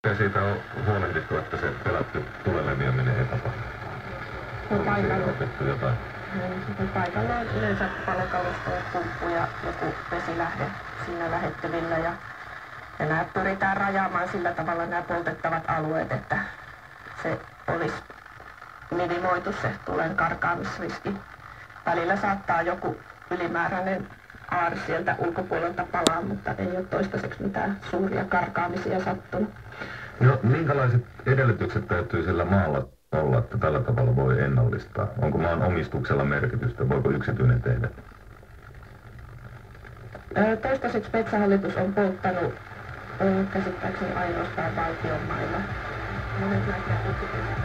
Ja siitä on huolehdittu, että se pelätty tulen leviäminen ei tapahdu. Paikalla. Opittu jotain. Paikalla on yleensä palokalusto ja pumppu ja joku vesilähde siinä lähettyvillä. Ja nämä pyritään rajaamaan sillä tavalla nämä poltettavat alueet, että se olisi minimoitu se tulen karkaamisriski. Välillä saattaa joku ylimääräinen aari sieltä ulkopuolelta palaa, mutta ei ole toistaiseksi mitään suuria karkaamisia sattunut. No, minkälaiset edellytykset täytyy sillä maalla olla, että tällä tavalla voi ennallistaa? Onko maan omistuksella merkitystä? Voiko yksityinen tehdä? Toistaiseksi Metsähallitus on polttanut käsittääkseni ainoastaan valtion mailla. Monet näistä yksityiset